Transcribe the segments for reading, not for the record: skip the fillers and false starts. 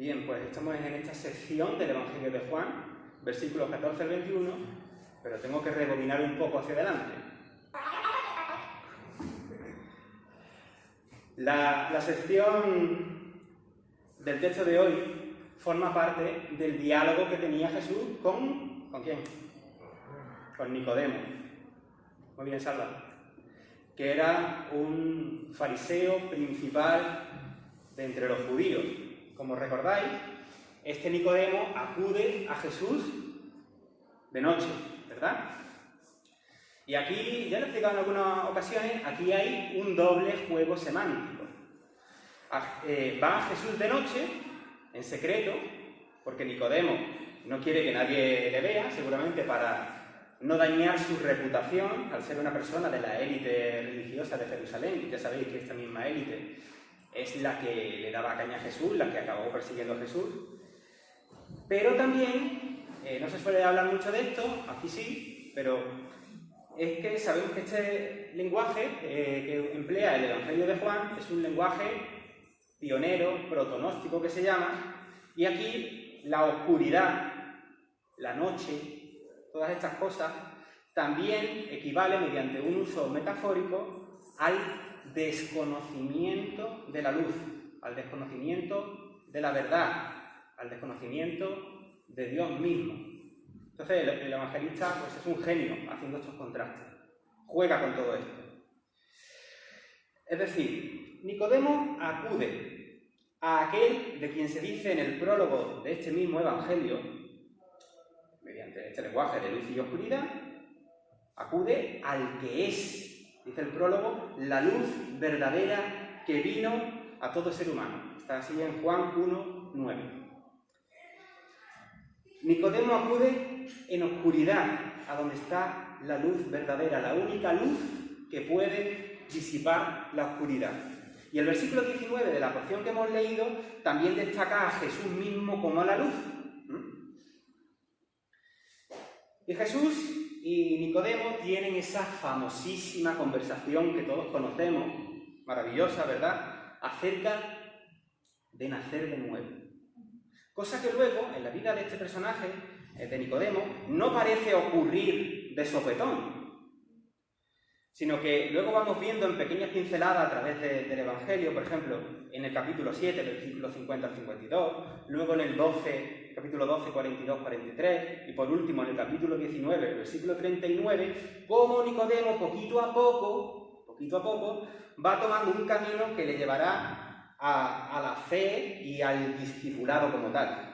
Bien, pues estamos en esta sección del Evangelio de Juan, versículos 14 al 21, pero tengo que rebobinar un poco hacia adelante. La sección del texto de hoy forma parte del diálogo que tenía Jesús ¿con quién? Con Nicodemo. Muy bien, Salva. Que era un fariseo principal de entre los judíos. Como recordáis, este Nicodemo acude a Jesús de noche, ¿verdad? Y aquí, ya lo he explicado en algunas ocasiones, aquí hay un doble juego semántico. Va a Jesús de noche, en secreto, porque Nicodemo no quiere que nadie le vea, seguramente para no dañar su reputación, al ser una persona de la élite religiosa de Jerusalén, y ya sabéis que esta misma élite es la que le daba caña a Jesús, la que acabó persiguiendo a Jesús. Pero también, no se suele hablar mucho de esto, aquí sí, pero es que sabemos que este lenguaje que emplea el Evangelio de Juan es un lenguaje pionero, protonóstico que se llama, y aquí la oscuridad, la noche, todas estas cosas, también equivale mediante un uso metafórico al desconocimiento de la luz, al desconocimiento de la verdad, al desconocimiento de Dios mismo. Entonces el evangelista pues, es un genio haciendo estos contrastes, juega con todo esto. Es decir, Nicodemo acude a aquel de quien se dice en el prólogo de este mismo evangelio, mediante este lenguaje de luz y oscuridad, acude al que es, dice el prólogo, la luz verdadera que vino a todo ser humano. Está así en Juan 1:9. Nicodemo acude en oscuridad, a donde está la luz verdadera, la única luz que puede disipar la oscuridad. Y el versículo 19 de la porción que hemos leído también destaca a Jesús mismo como la luz. Y Jesús y Nicodemo tienen esa famosísima conversación que todos conocemos, maravillosa, ¿verdad?, acerca de nacer de nuevo. Cosa que luego, en la vida de este personaje, de Nicodemo, no parece ocurrir de sopetón, sino que luego vamos viendo en pequeñas pinceladas a través del Evangelio, por ejemplo, en el capítulo 7, versículos 50 al 52, luego en el 12, capítulo 12, 42, 43, y por último en el capítulo 19, el versículo 39, cómo Nicodemo poquito a poco, va tomando un camino que le llevará a la fe y al discipulado como tal.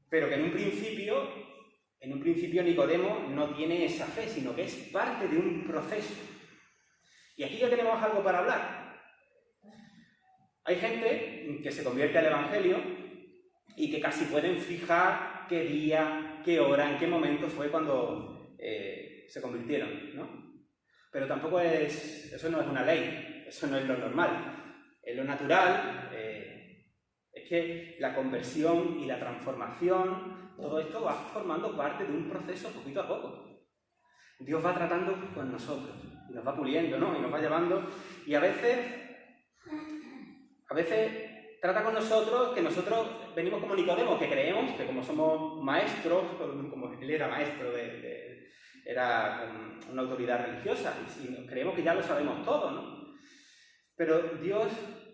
Pero que en un principio Nicodemo no tiene esa fe, sino que es parte de un proceso. Y aquí ya tenemos algo para hablar. Hay gente que se convierte al Evangelio y que casi pueden fijar qué día, qué hora, en qué momento fue cuando se convirtieron, ¿no? Pero tampoco eso no es una ley, eso no es lo normal. Lo natural es que la conversión y la transformación, todo esto va formando parte de un proceso poquito a poco. Dios va tratando con nosotros y nos va puliendo, ¿no? Y nos va llevando, y a veces trata con nosotros, que nosotros venimos como Nicodemo, que creemos que como somos maestros, como él era maestro era una autoridad religiosa, y creemos que ya lo sabemos todo, ¿no? Pero Dios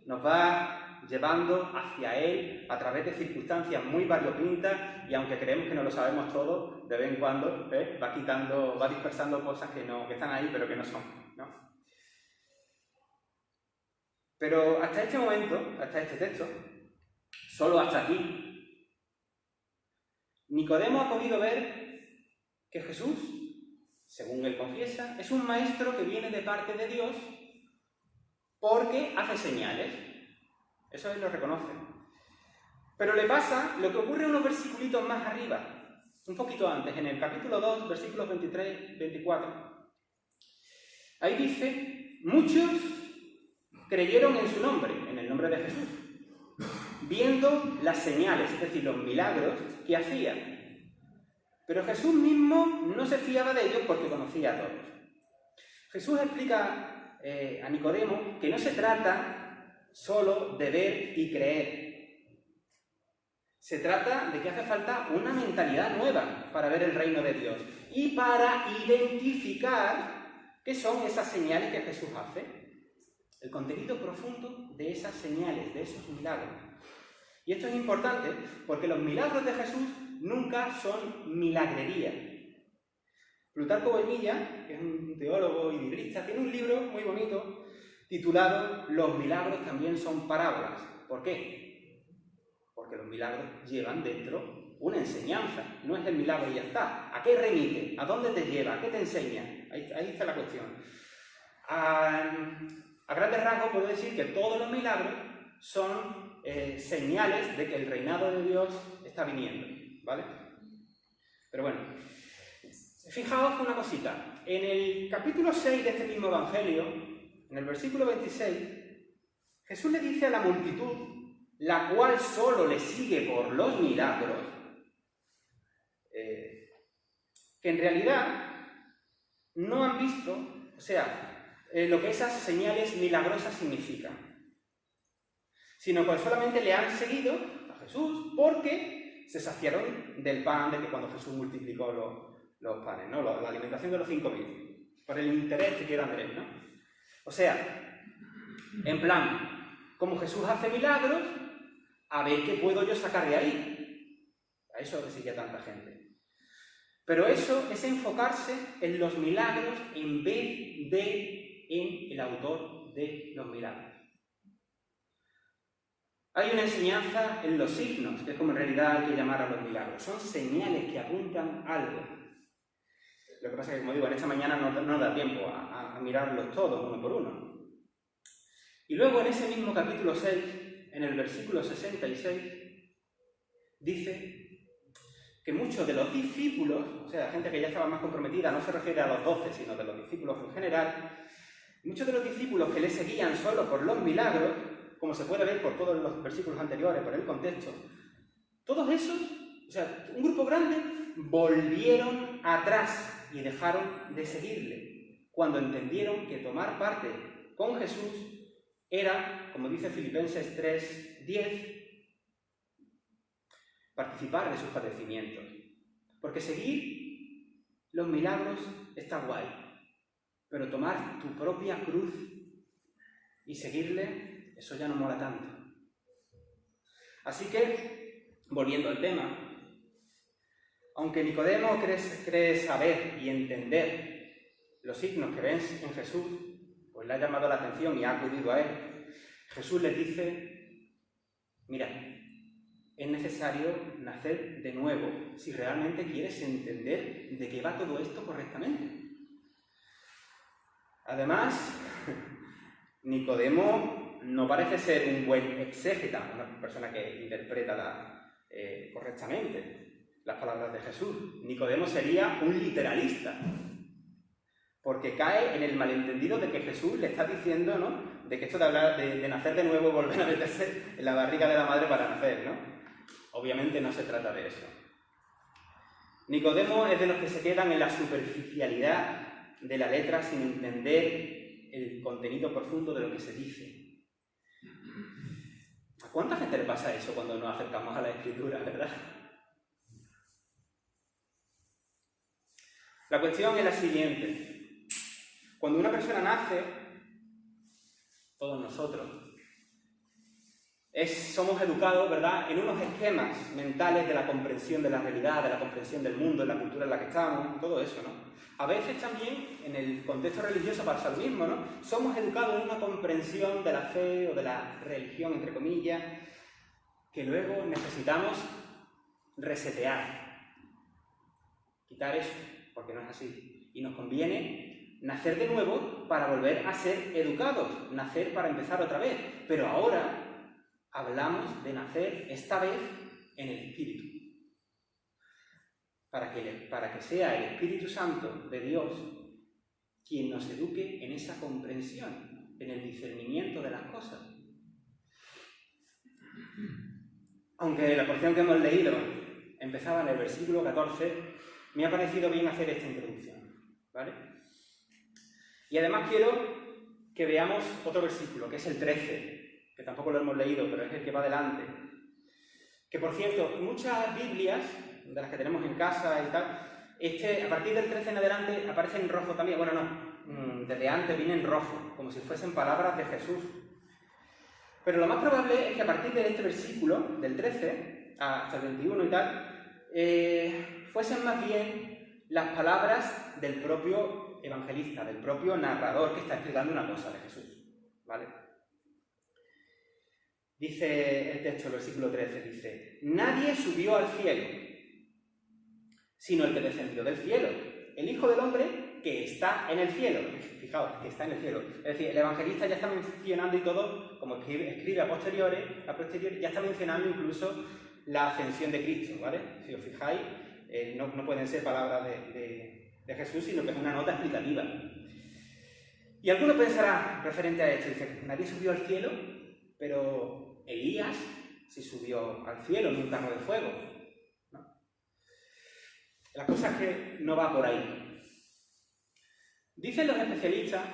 nos va llevando hacia Él a través de circunstancias muy variopintas, y aunque creemos que no lo sabemos todo, de vez en cuando va dispersando cosas que están ahí, pero que no son, ¿no? Pero hasta este momento, hasta este texto, solo hasta aquí, Nicodemo ha podido ver que Jesús, según él confiesa, es un maestro que viene de parte de Dios porque hace señales. Eso él lo reconoce. Pero le pasa lo que ocurre unos versículos más arriba, un poquito antes, en el capítulo 2, versículos 23-24. Ahí dice, muchos creyeron en su nombre, en el nombre de Jesús, viendo las señales, es decir, los milagros que hacía. Pero Jesús mismo no se fiaba de ellos porque conocía a todos. Jesús explica a Nicodemo que no se trata solo de ver y creer. Se trata de que hace falta una mentalidad nueva para ver el reino de Dios y para identificar qué son esas señales que Jesús hace, el contenido profundo de esas señales, de esos milagros. Y esto es importante porque los milagros de Jesús nunca son milagrería. Plutarco Boimilla, que es un teólogo y librista, tiene un libro muy bonito titulado Los milagros también son parábolas. ¿Por qué? Porque los milagros llevan dentro una enseñanza. No es el milagro y ya está. ¿A qué remite? ¿A dónde te lleva? ¿A qué te enseña? Ahí está la cuestión. A grandes rasgos puedo decir que todos los milagros son señales de que el reinado de Dios está viniendo, ¿vale? Pero bueno, fijaos una cosita. En el capítulo 6 de este mismo Evangelio, en el versículo 26, Jesús le dice a la multitud, la cual solo le sigue por los milagros, que en realidad no han visto, lo que esas señales milagrosas significan, sino que solamente le han seguido a Jesús porque se saciaron del pan, de que cuando Jesús multiplicó los panes, ¿no? La alimentación de los 5.000, por el interés que quiera Andrés, ¿no? O sea, en plan, como Jesús hace milagros, a ver qué puedo yo sacar de ahí. A eso le sigue a tanta gente. Pero eso es enfocarse en los milagros en vez de en el autor de los milagros. Hay una enseñanza en los signos, que es como en realidad hay que llamar a los milagros. Son señales que apuntan algo. Lo que pasa es que, como digo, en esta mañana no da tiempo a mirarlos todos uno por uno. Y luego en ese mismo capítulo 6, en el versículo 66, dice que muchos de los discípulos, o sea, la gente que ya estaba más comprometida, no se refiere a los 12, sino de los discípulos en general, muchos de los discípulos que le seguían solo por los milagros, como se puede ver por todos los versículos anteriores, por el contexto, todos esos, o sea, un grupo grande, volvieron atrás y dejaron de seguirle, cuando entendieron que tomar parte con Jesús era, como dice Filipenses 3:10, participar de sus padecimientos. Porque seguir los milagros está guay, pero tomar tu propia cruz y seguirle, eso ya no mola tanto. Así que, volviendo al tema, aunque Nicodemo cree saber y entender los signos que ven en Jesús, pues le ha llamado la atención y ha acudido a él, Jesús le dice, mira, es necesario nacer de nuevo si realmente quieres entender de qué va todo esto correctamente. Además, Nicodemo no parece ser un buen exégeta, una persona que interpreta correctamente las palabras de Jesús. Nicodemo sería un literalista, porque cae en el malentendido de que Jesús le está diciendo, ¿no?, de que esto de hablar de nacer de nuevo, volver a meterse en la barriga de la madre para nacer, ¿no? Obviamente no se trata de eso. Nicodemo es de los que se quedan en la superficialidad de la letra sin entender el contenido profundo de lo que se dice. ¿A cuánta gente le pasa eso cuando nos acercamos a la Escritura, verdad? La cuestión es la siguiente. Cuando una persona nace, todos nosotros, somos educados, ¿verdad?, en unos esquemas mentales de la comprensión de la realidad, de la comprensión del mundo, de la cultura en la que estamos, todo eso, ¿no? A veces también, en el contexto religioso pasa lo mismo, ¿no? Somos educados en una comprensión de la fe o de la religión, entre comillas, que luego necesitamos resetear, quitar eso, porque no es así. Y nos conviene nacer de nuevo para volver a ser educados, nacer para empezar otra vez. Pero ahora hablamos de nacer, esta vez, en el Espíritu. Para que sea el Espíritu Santo de Dios quien nos eduque en esa comprensión, en el discernimiento de las cosas. Aunque la porción que hemos leído empezaba en el versículo 14, me ha parecido bien hacer esta introducción, ¿vale? Y además quiero que veamos otro versículo, que es el 13, que tampoco lo hemos leído, pero es el que va delante. Que, por cierto, muchas Biblias, de las que tenemos en casa y tal, a partir del 13 en adelante aparece en rojo también. Bueno, no, desde antes viene en rojo, como si fuesen palabras de Jesús. Pero lo más probable es que a partir de este versículo, del 13 hasta el 21 y tal, fuesen más bien las palabras del propio evangelista, del propio narrador que está explicando una cosa de Jesús, ¿vale? Dice el texto, el versículo 13, dice: nadie subió al cielo, sino el que descendió del cielo, el Hijo del Hombre que está en el cielo. Fijaos, que está en el cielo. Es decir, el evangelista ya está mencionando y todo, como escribe a posteriori, ya está mencionando incluso la ascensión de Cristo, ¿vale? Si os fijáis, no pueden ser palabras de Jesús, sino que es una nota explicativa. Y alguno pensará, referente a esto, dice: nadie subió al cielo, pero Elías sí subió al cielo en un carro de fuego, ¿no? La cosa es que no va por ahí. Dicen los especialistas,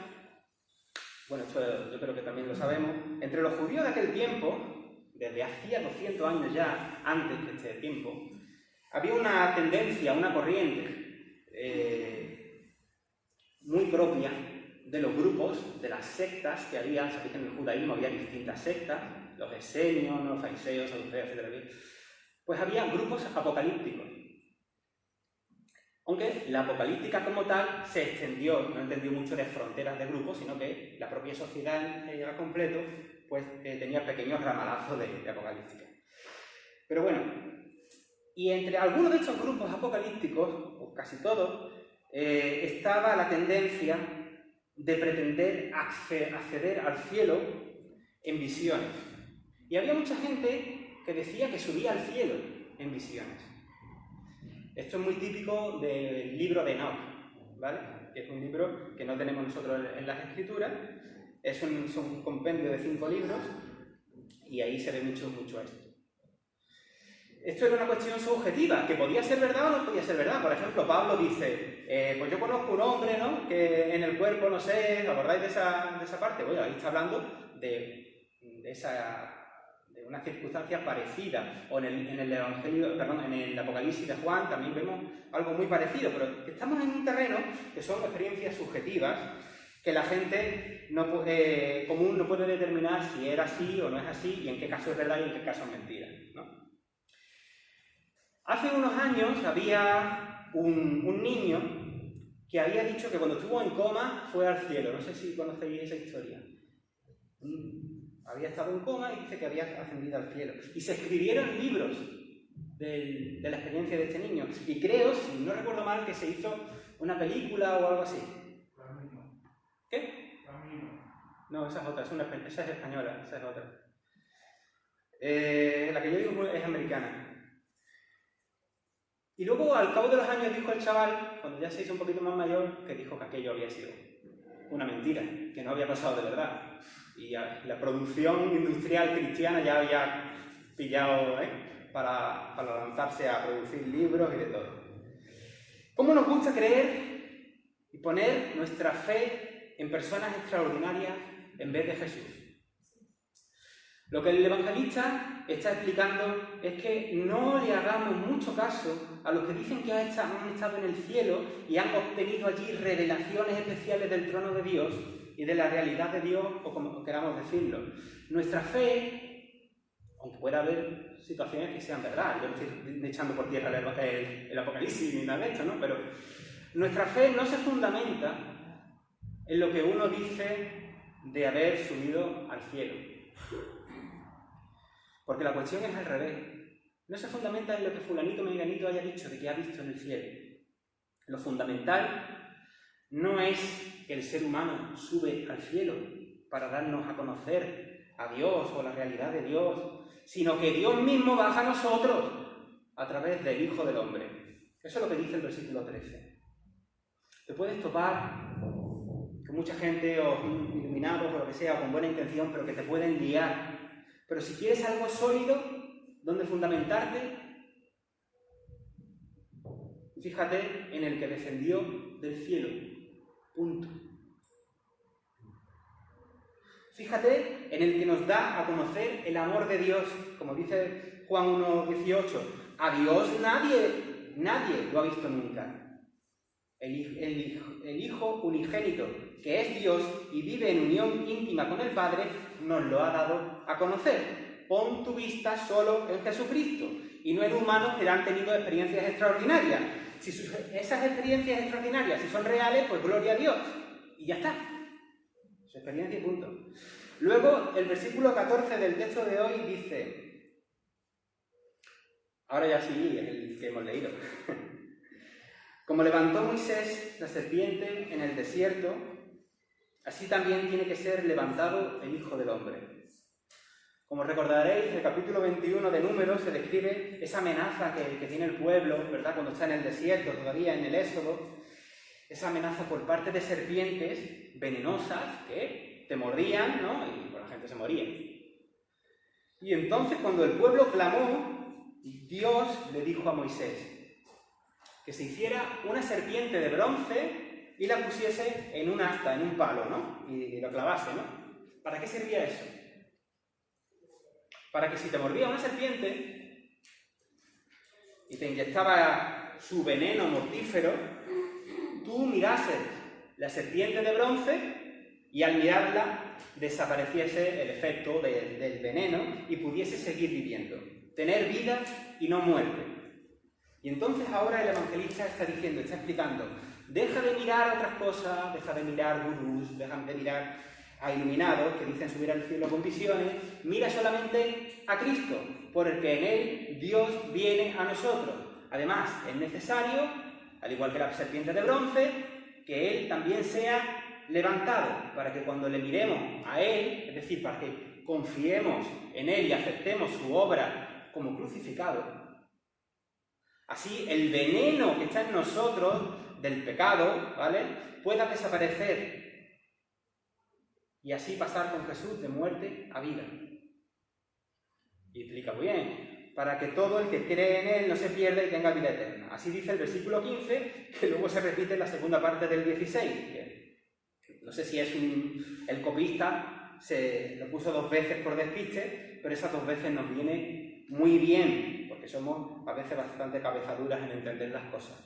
bueno, esto yo creo que también lo sabemos, entre los judíos de aquel tiempo, desde hacía 200 años ya, antes de este tiempo, había una tendencia, una corriente muy propia de los grupos, de las sectas que había. Sabéis que en el judaísmo había distintas sectas, los esenios, los fariseos, saduceos, etc. Pues había grupos apocalípticos. Aunque la apocalíptica como tal se extendió, no entendió mucho de fronteras de grupos, sino que la propia sociedad al completo pues, tenía pequeños ramalazos de apocalíptica. Pero bueno, y entre algunos de estos grupos apocalípticos, o casi todos, estaba la tendencia de pretender acceder al cielo en visiones. Y había mucha gente que decía que subía al cielo en visiones. Esto es muy típico del libro de Enoch, ¿vale? Que es un libro que no tenemos nosotros en las escrituras. Son un compendio de 5 libros y ahí se ve mucho esto. Esto era una cuestión subjetiva, que podía ser verdad o no podía ser verdad. Por ejemplo, Pablo dice, pues yo conozco un hombre, ¿no?, que en el cuerpo, no sé, ¿os acordáis de esa parte? Bueno, ahí está hablando de una circunstancia parecida. O en el Evangelio, perdón, en el Apocalipsis de Juan también vemos algo muy parecido, pero estamos en un terreno que son experiencias subjetivas que la gente común no puede determinar si era así o no es así, y en qué caso es verdad y en qué caso es mentira, ¿no? Hace unos años había un niño que había dicho que cuando estuvo en coma fue al cielo. No sé si conocéis esa historia. Había estado en coma y dice que había ascendido al cielo. Y se escribieron libros de la experiencia de este niño. Y creo, si no recuerdo mal, que se hizo una película o algo así. ¿Qué? No, esa es otra, esa es española, esa es otra. La que yo digo es americana. Y luego, al cabo de los años, dijo el chaval, cuando ya se hizo un poquito más mayor, que dijo que aquello había sido una mentira, que no había pasado de verdad. Y la producción industrial cristiana ya había pillado para lanzarse a producir libros y de todo. ¿Cómo nos gusta creer y poner nuestra fe en personas extraordinarias en vez de Jesús? Lo que el evangelista está explicando es que no le hagamos mucho caso a los que dicen que han estado en el cielo y han obtenido allí revelaciones especiales del trono de Dios y de la realidad de Dios, o como queramos decirlo. Nuestra fe, aunque pueda haber situaciones que sean verdad, yo no estoy echando por tierra el Apocalipsis ni nada de esto, ¿no? Pero nuestra fe no se fundamenta en lo que uno dice de haber subido al cielo. Porque la cuestión es al revés. No se fundamenta en lo que fulanito menganito haya dicho de que ha visto en el cielo. Lo fundamental no es que el ser humano sube al cielo para darnos a conocer a Dios o la realidad de Dios, sino que Dios mismo baja a nosotros a través del Hijo del Hombre. Eso es lo que dice el versículo 13. Te puedes topar con mucha gente, o iluminados, o lo que sea, con buena intención, pero que te pueden liar. Pero si quieres algo sólido, donde fundamentarte, fíjate en el que descendió del cielo. Punto. Fíjate en el que nos da a conocer el amor de Dios, como dice Juan 1:18. A Dios nadie lo ha visto nunca. El Hijo unigénito, que es Dios y vive en unión íntima con el Padre, nos lo ha dado a conocer. Pon tu vista solo en Jesucristo y no en humanos que han tenido experiencias extraordinarias. Si esas experiencias extraordinarias, si son reales, pues gloria a Dios. Y ya está. Su experiencia y punto. Luego, el versículo 14 del texto de hoy dice, ahora ya sí, es el que hemos leído. Como levantó Moisés la serpiente en el desierto, así también tiene que ser levantado el Hijo del Hombre. Como recordaréis, en el capítulo 21 de Números se describe esa amenaza que tiene el pueblo, ¿verdad?, cuando está en el desierto, todavía en el Éxodo, esa amenaza por parte de serpientes venenosas que te mordían, ¿no?, y pues, la gente se moría. Y entonces, cuando el pueblo clamó, Dios le dijo a Moisés que se hiciera una serpiente de bronce y la pusiese en un asta, en un palo, ¿no?, y lo clavase, ¿no? ¿Para qué servía eso? Para que si te mordía una serpiente y te inyectaba su veneno mortífero, tú mirases la serpiente de bronce y al mirarla desapareciese el efecto del veneno y pudiese seguir viviendo, tener vida y no muerte. Y entonces ahora el evangelista está diciendo, está explicando, deja de mirar otras cosas, deja de mirar gurús, deja de mirar a iluminados que dicen subir al cielo con visiones, mira solamente a Cristo, por el que en Él Dios viene a nosotros. Además, es necesario, al igual que la serpiente de bronce, que Él también sea levantado, para que cuando le miremos a Él, es decir, para que confiemos en Él y aceptemos su obra como crucificado, así el veneno que está en nosotros del pecado, ¿vale?, pueda desaparecer y así pasar con Jesús de muerte a vida. Y explica muy bien, para que todo el que cree en Él no se pierda y tenga vida eterna. Así dice el versículo 15, que luego se repite en la segunda parte del 16, que no sé si es el copista se lo puso 2 veces por despiste, pero esas 2 veces nos viene muy bien, porque somos a veces bastante cabezaduras en entender las cosas.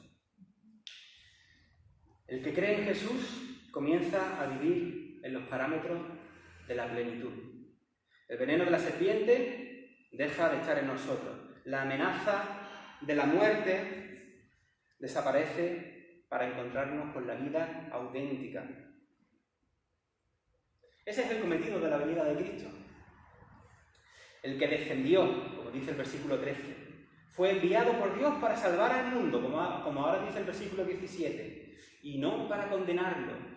El que cree en Jesús comienza a vivir en los parámetros de la plenitud. El veneno de la serpiente deja de estar en nosotros. La amenaza de la muerte desaparece para encontrarnos con la vida auténtica. Ese es el cometido de la venida de Cristo. El que descendió, como dice el versículo 13, fue enviado por Dios para salvar al mundo, como ahora dice el versículo 17, y no para condenarlo,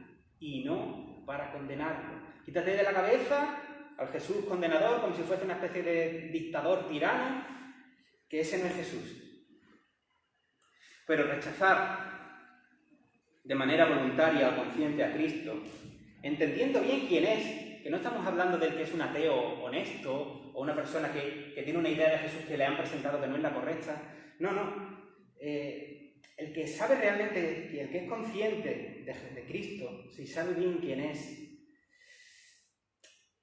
Quítate de la cabeza al Jesús condenador, como si fuese una especie de dictador tirano, que ese no es Jesús. Pero rechazar de manera voluntaria o consciente a Cristo, entendiendo bien quién es, que no estamos hablando del que es un ateo honesto o una persona que tiene una idea de Jesús que le han presentado que no es la correcta. No. El que sabe realmente y el que es consciente de Cristo, si sabe bien quién es,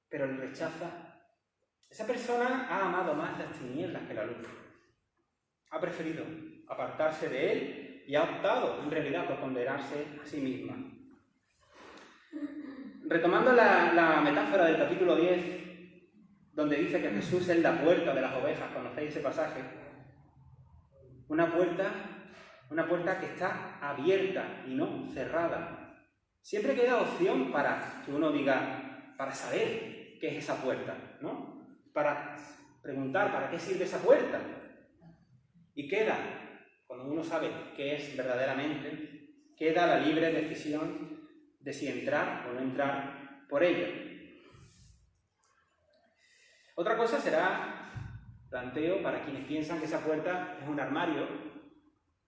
pero le rechaza, esa persona ha amado más las tinieblas que la luz. Ha preferido apartarse de Él y ha optado, en realidad, por condenarse a sí misma. Retomando la metáfora del capítulo 10, donde dice que Jesús es la puerta de las ovejas, ¿conocéis ese pasaje? Una puerta que está abierta y no cerrada. Siempre queda opción para que uno diga, para saber qué es esa puerta, ¿no? Para preguntar, ¿para qué sirve esa puerta? Y queda, cuando uno sabe qué es verdaderamente, queda la libre decisión de si entrar o no entrar por ella. Otra cosa será, planteo, para quienes piensan que esa puerta es un armario,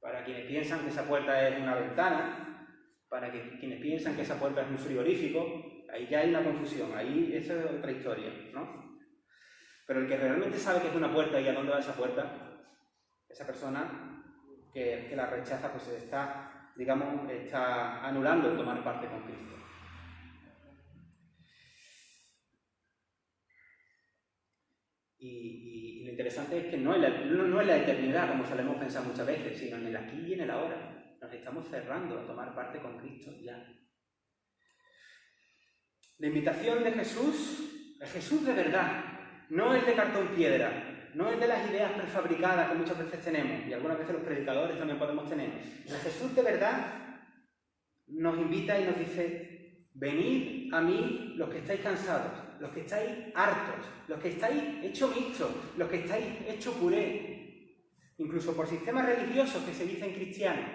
para quienes piensan que esa puerta es una ventana, para quienes piensan que esa puerta es un frigorífico. Ahí ya hay una confusión, ahí esa es otra historia, ¿no? Pero el que realmente sabe que es una puerta y a dónde va esa puerta, esa persona que la rechaza, pues está anulando el tomar parte con Cristo. no es la eternidad, como solemos pensar muchas veces, sino en el aquí y en el ahora. Nos estamos cerrando a tomar parte con Cristo ya. La invitación de Jesús, el Jesús de verdad, no el de cartón piedra, no el de las ideas prefabricadas que muchas veces tenemos, y algunas veces los predicadores también podemos tener. El Jesús de verdad nos invita y nos dice: venid a mí los que estáis cansados, los que estáis hartos, los que estáis hechos mixtos, los que estáis hechos puré, incluso por sistemas religiosos que se dicen cristianos,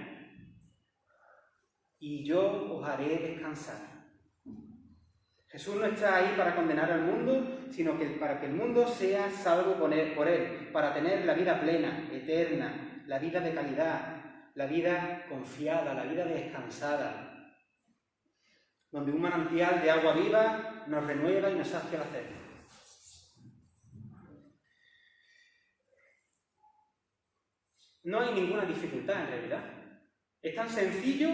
y yo os haré descansar. Jesús no está ahí para condenar al mundo, sino que para que el mundo sea salvo por él, para tener la vida plena, eterna, la vida de calidad, la vida confiada, la vida descansada, donde un manantial de agua viva nos renueva y nos sacia la sed. No hay ninguna dificultad en realidad. Es tan sencillo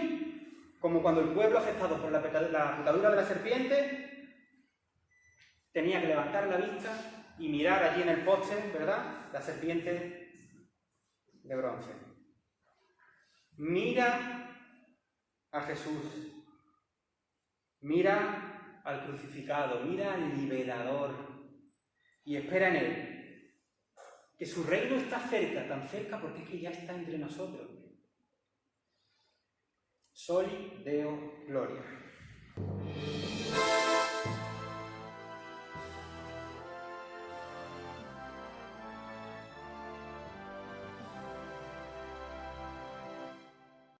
como cuando el pueblo afectado por la picadura de la serpiente tenía que levantar la vista y mirar allí en el poste, ¿verdad?, la serpiente de bronce. Mira a Jesús, mira al crucificado, mira al liberador y espera en él. Que su reino está cerca, tan cerca porque es que ya está entre nosotros. Soli Deo Gloria.